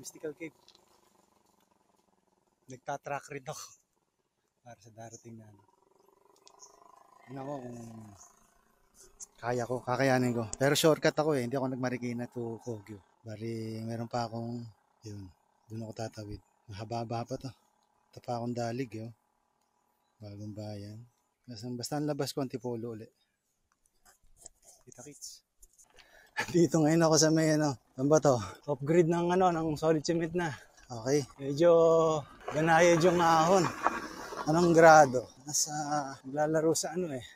Mystical Cave. Nagtatrack rin ako para sa darating na ano. Tingnan ko kung kaya ko, kakayanin ko. Pero shortcut ako eh, hindi ako nag-Marikina to Kogyo. Bari meron pa akong, yun, doon ako tatawid. Mahaba-haba pa to. Ito pa akong dalig yun. Bagong bayan. Basta ang labas ko, Antipolo ulit. Kita kits. Dito ngayon ako sa may ano, ano ba to? Off-grid ng ano, ng solid cement na. Okay, medyo ganayad yung ahon. Anong grado? Nasa, naglalaro sa ano eh.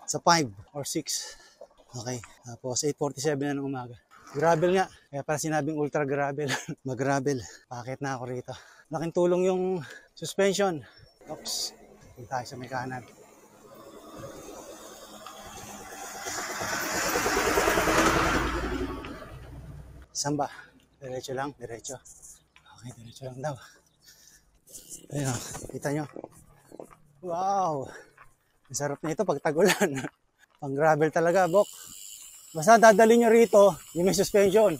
Sa 5 or 6. Okay, tapos 8:47 na ng umaga. Gravel nga, kaya para sinabing ultra gravel. Mag-gravel, pakit na ako rito. Laking tulong yung suspension. Oops, hindi tayo sa may kanan. Saan ba? Diretso lang, diretso. Okay, diretso lang daw. Ayun o, kita nyo. Wow! Ang sarap na ito pag tagulan. Pang gravel talaga, Bok. Basta dadali nyo rito, yung may suspension.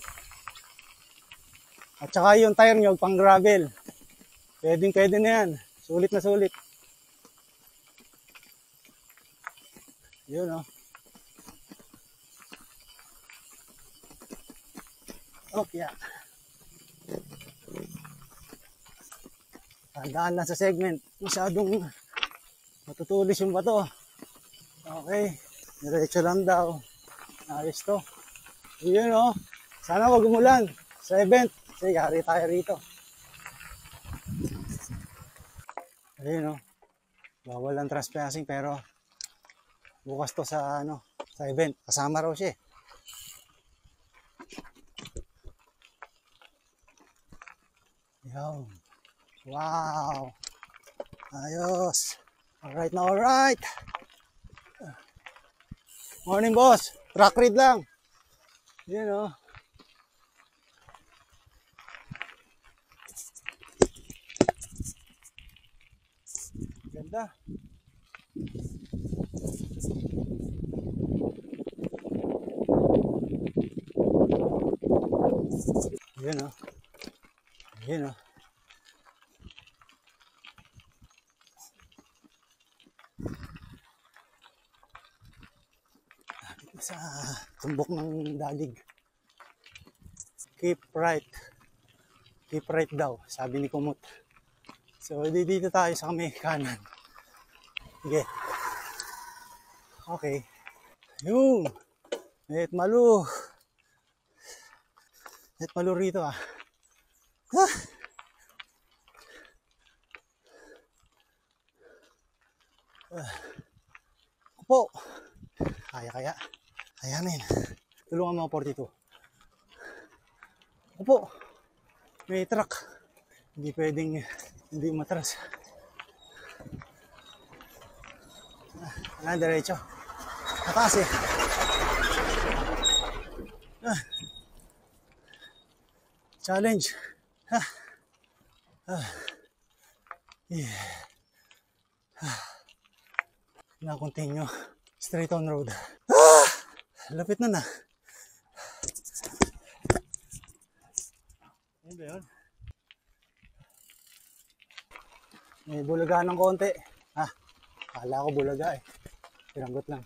At saka yung tire nyo, pang gravel. Pwede na yan. Sulit na sulit. Yun o. Oh, yeah. Tandaan lang sa segment. Masyadong matutulis yung bato. Okay. Diretso lang daw. Ayos to. Yun o. Sana wag umulan sa event. Kasi yari tayo rito. Ayun o. Bawal ang trespassing pero bukas to sa ano, sa event. Kasama raw siya. Yo. Wow. Ayos. Alright na alright. Morning boss. Track read lang. Yun o. Ganda. Yun o. Yun o. Sa tumbok ng dalig. Keep right. Keep right daw, sabi ni Kumot. So, dito tayo sa may kanan. Sige. Okay. Yung. Net malu rito ah. Upo. Kaya. Ayanin. Tulungan mo 42. Upo. May truck. Hindi pwedeng hindi matras. Diretso. Mataas eh. Challenge. Yeah. Na-continue. Straight on road. Lapit na na. Ano ba yun? May bulaga ng konti. Akala ko bulaga eh. Pinanggot lang.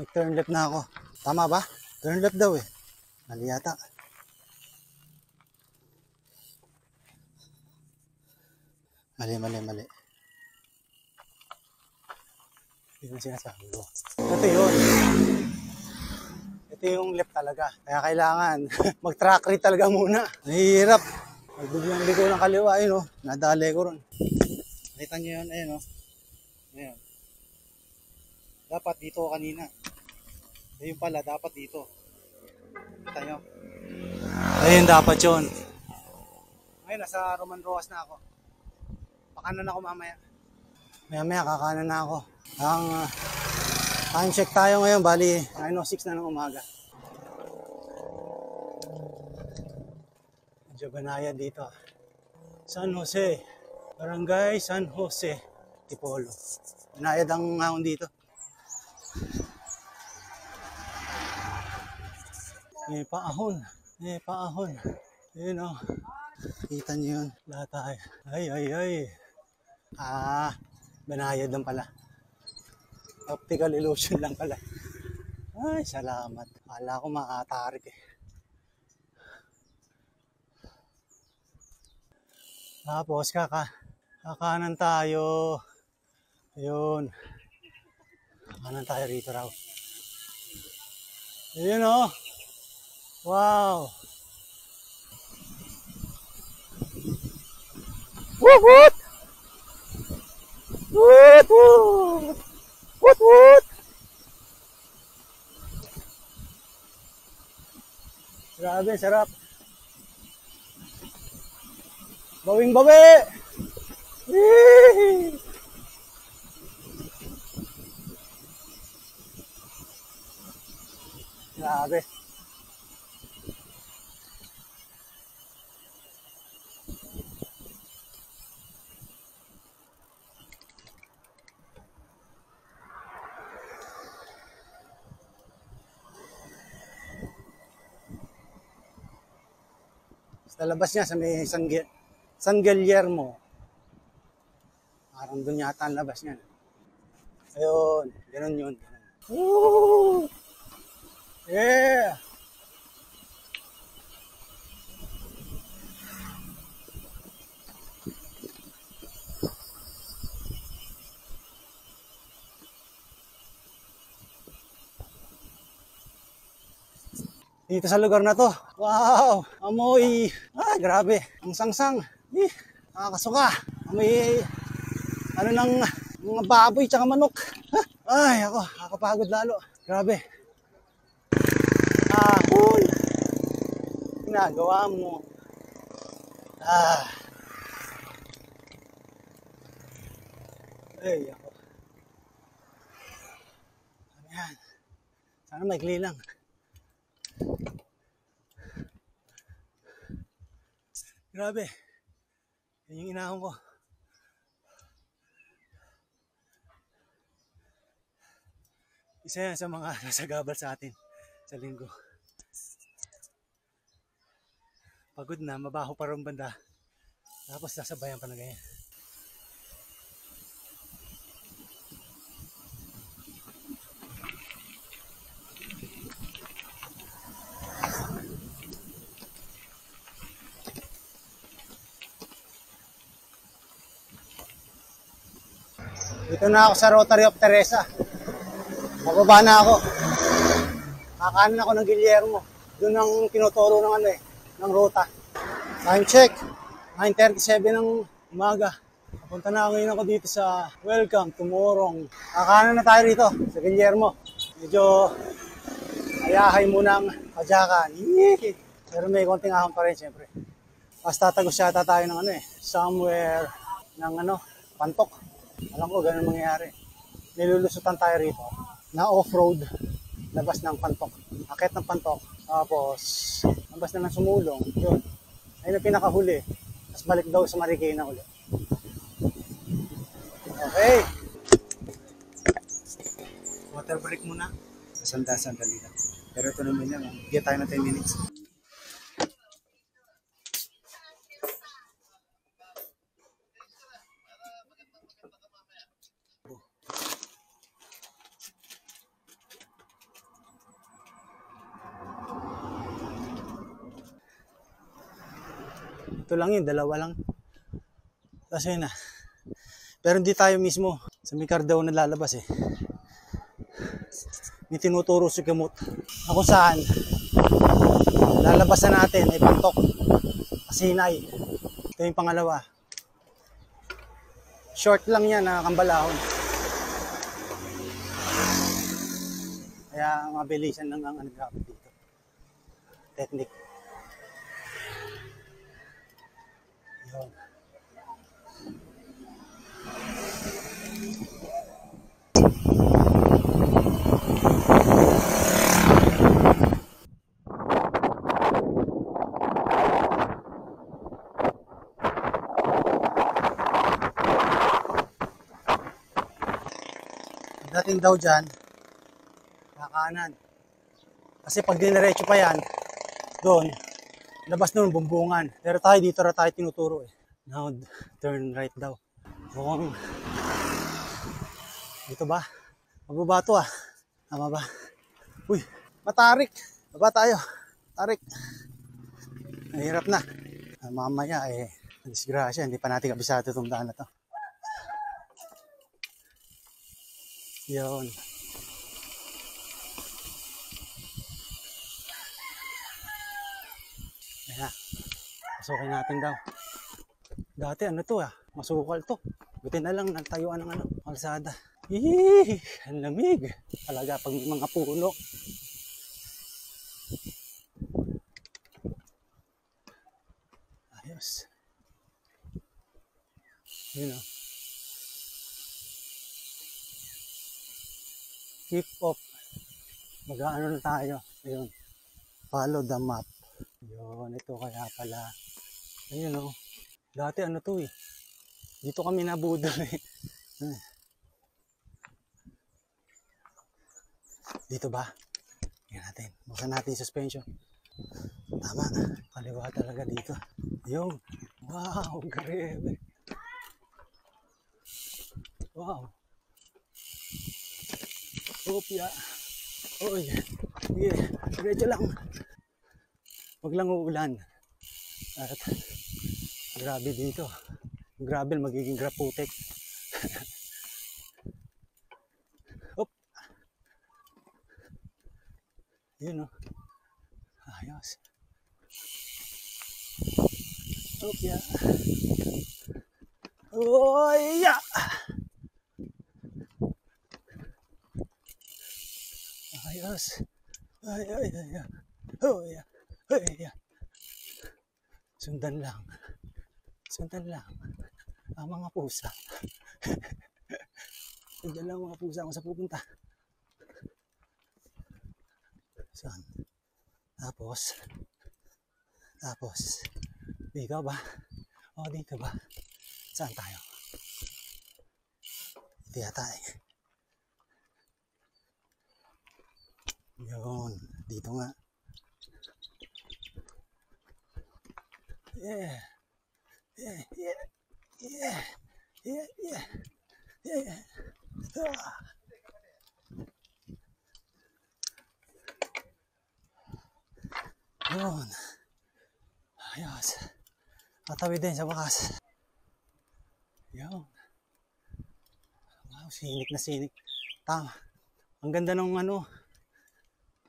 Mag-turn left na ako. Tama ba? Turn left daw eh. Mali yata. Mali. Hindi na sinasabi ko. Ito yun. Ito yung left talaga. Kaya kailangan mag-track read talaga muna. Nahihirap. Magbiglang liko ng kaliwa. Ayun o. Nadali ko ron. Nakita nyo yun. Ayun o. Ayun. Dapat dito kanina. Ayun pala. Dapat dito. Kita nyo. Ayun dapat yun. Ngayon nasa Roman Rojas na ako. Pakanan ako mamaya. Maya kakanan na ako. Ang time check tayo ngayon. Bali 9:06 na ng umaga. Medyo banaya dito. San Jose. Barangay San Jose. Tipolo. Binayad ang ahon dito. May paahon. May paahon. Yun o. Kita nyo yun. Lahat tayo. Ay. Binayad lang pala. Optical illusion lang pala. Ay, salamat. Akala ko makatarik eh. Tapos kakanan tayo. Ayun. Kakanan tayo rito raw. Ayun o. Wow. Woot woot. Woot woot. Woot woot. Grabe, sarap. Bawing bawi. Grabe. Sa labas niya sa may San Guillermo. Parang doon yata ang labas niya. Ayun, ganun yun. Woo! Yeah! Dito sa lugar na to. Wow! Amoy! Grabe! Ang sangsang! Nakakasuka! Amoy! Ano ng mga baboy tsaka manok. Ay, ako! Nakakapagod lalo. Grabe! Hul! Ginagawa mo. Ay, ako. Ayan. Sana maikli lang. Grabe. Yan yung inahon ko. Isa yan sa mga nasagabal sa atin sa linggo. Pagod na, mabaho pa rin banda. Tapos nasabayan pa na ganyan. Dito na ako sa Rotary of Teresa. Mababa na ako. Kakanan ako ng Guillermo. Doon ang tinuturo ng ng ruta. Time check. 9:37 ng umaga. Papunta na ngayon ako dito sa Welcome to Morong. Kakanan na tayo rito sa Guillermo. Medyo ayahay muna ang padyakan. Pero may konting ahon pa rin siyempre. Basta tagos yata tayo ng somewhere ng Pantok. Alam ko ganun mangyayari. Nilulusutan tayo rito na off-road, labas ng Pantok. Akit ng Pantok, tapos labas na ng Sumulong, yun. Ayun ang pinakahuli. Tapos balik daw sa Marikina ulit. Okay. Water break muna. Sandali lang. Pero ito naman yan, bigyan tayo ng 10 minutes. Ito lang yun, dalawa lang. Tapos yun na. Pero hindi tayo mismo. Sa Micar daw nalalabas eh. May tinuturo si Kamot. Ako saan? Lalabasan natin ay Pantok. Sinay. Ito yung pangalawa. Short lang yan, nakakambalahon. Kaya mabilisan lang ang gamit dito. Technique. Yun. Dating daw dyan, kakanan. Kasi pag diniretso pa yan, doon, labas doon, bumbungan. Pero tayo dito na tayo tinuturo eh. Now, turn right daw. Mukhang, dito ba? Mababa to ah. Tama ba? Uy, matarik. Baba tayo. Tarik. Mahirap na. Mamaya eh, disgrasya. Hindi pa natin kabisado itong daan na to. Yun. Ayan. Pasukin natin daw. Dati ano to ah, masukal to. Buti na lang nagtayuan ng kalsada. Eee, ang lamig. Talaga pag may mga puno. Ayos. Yun o. Keep up. Mag-ano na tayo. Ayun. Follow the map. Yun, ito kaya pala. Ayun o. Dati ano to eh. Dito kami nabudol eh. Dito ba? Tingnan natin. Buksan natin yung suspension. Tama. Kaliwa talaga dito. Yung. Wow. Grabe. Wow. Opya. Uy. Sige. Diretso lang. Huwag lang uulan. At grabe dito. Grabe magiging graputek. Op. Yun o. Ayos. Opya. Oy! Ya! Ayos. Ay, ay, ay, ay. Oh, yeah. Ay, yeah. Sundan lang. Sundan lang. Ang mga pusa. Sundan lang mga pusa kung sa pupunta. Saan? Tapos, dito ba? O, dito ba? Saan tayo? Dito yata eh. Yun, dito nga. Yeah. Yeah, yeah, yeah, yeah, yeah, yeah. Ah. Yun. Ayos. Matawid din sa wakas. Yun. Wow, sinik na sinik. Tama. Ang ganda ng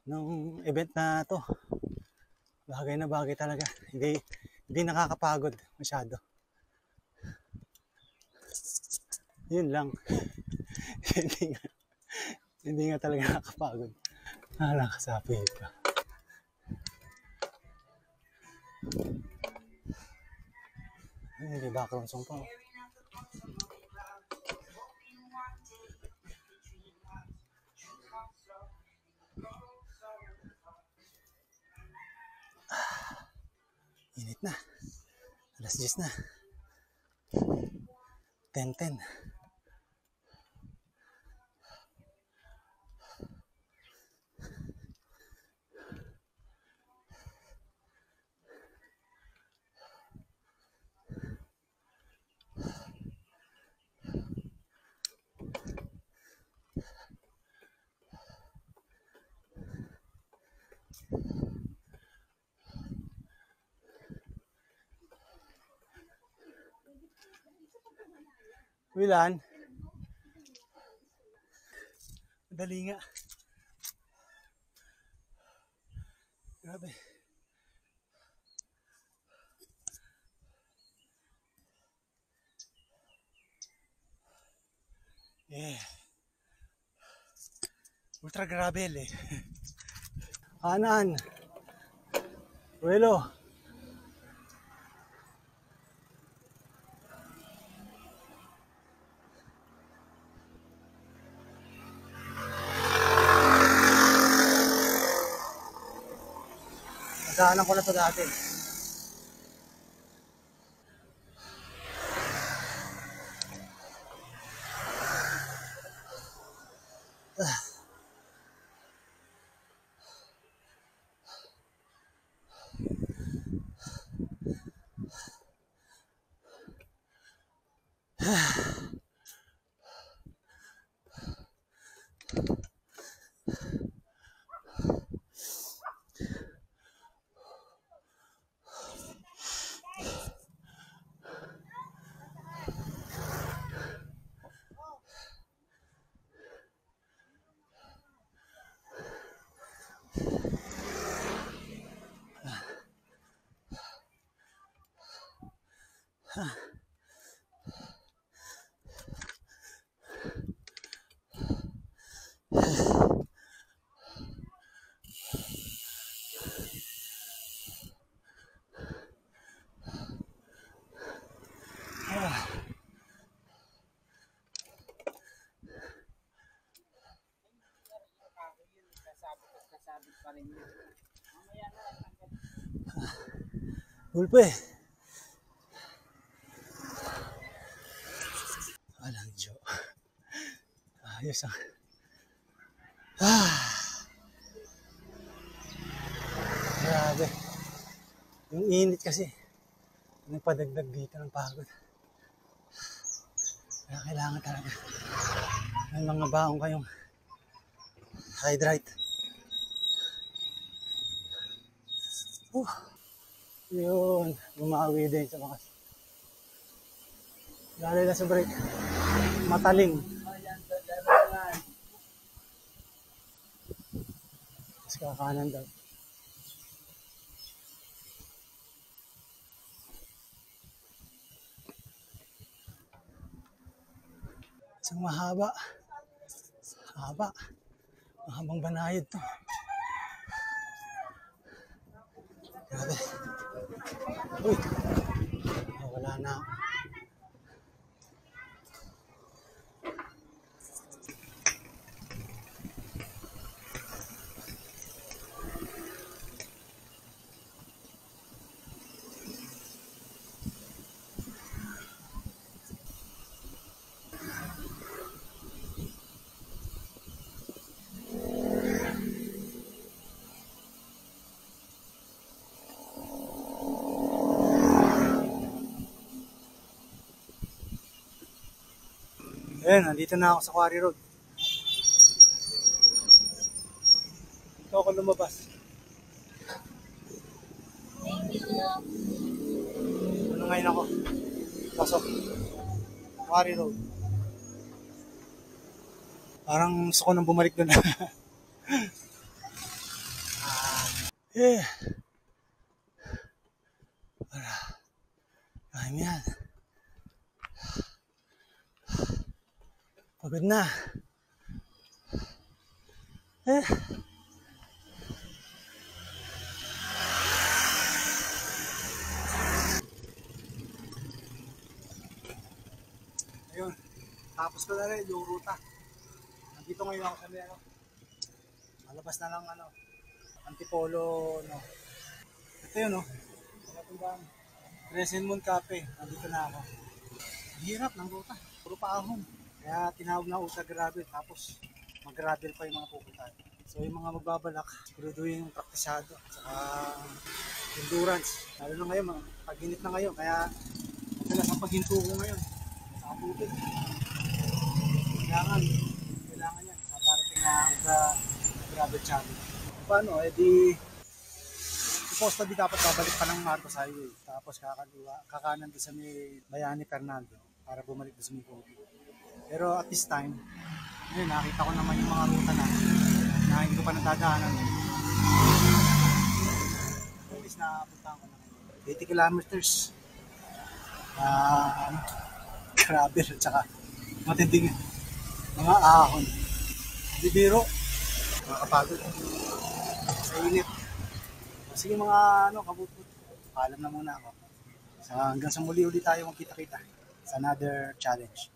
nung event na to. Bagay na bagay talaga. Hindi nakakapagod masyado. Yun lang. hindi nga talaga nakakapagod. Nakakasabi pa. Hindi background song pa. Init na. Alas 10 na. 10:10. Wilan. Madali nga. Grabe. Yeah. Ultra gravel eh. Kanan. Ruelo. Daanan ko na to dati. Gulpe. Walang Diyo. Ayos ah. Grabe. Yung init kasi. Nagpadagdag dito ng pagod. Kaya kailangan talaga. May mga baong kayong hydrate. Yun. Bumawi din sa mga. Lalo na sa break. Mataling. Mas kakanan daw. Isang mahaba. Haba. Mahabang banayad to. Grabe. Uy. Wala na. Ayun, nandito na ako sa Quarry Road. Ito ako lumabas. Ano ngayon ako? Pasok. Quarry Road. Parang gusto ko nang bumalik doon. Yeah. Ayun yan. Pagod na. Ayun. Tapos ko na rin yung ruta. Nandito ngayon ako sa Mero. Malabas na lang Antipolo, no. Ito yun, no. Crescent Moon Cafe. Nandito na ako. Hirap ng ruta. Puro paahon. Kaya tinawag na ako sa gravel. Tapos mag-gravel pa yung mga pupuntahan. So yung mga magbabalak, siguraduhin yung praktisado. Saka endurance. Lalo na ngayon, pag-init na ngayon. Kaya madalas ang paghinto ko ngayon. Sa bukid. Kailangan yan. Magarating na sa gravel challenge. Paano? Supposed to dapat babalik pa ng Marcos Highway. Tapos kakanan doon sa may Bayani Fernando para bumalik doon sa may Kobe. Pero at this time, yun, nakita ko naman yung mga ruta na hindi ko pa nadadaanan. At least nakapunta ko na 80 kilometers. Gravel at saka matinding mga ahon. Hindi biro. Makakapagod. Sa init. Sige mga kabutbut, paalam na muna ako. Hanggang sa muli tayo magkita-kita sa another challenge.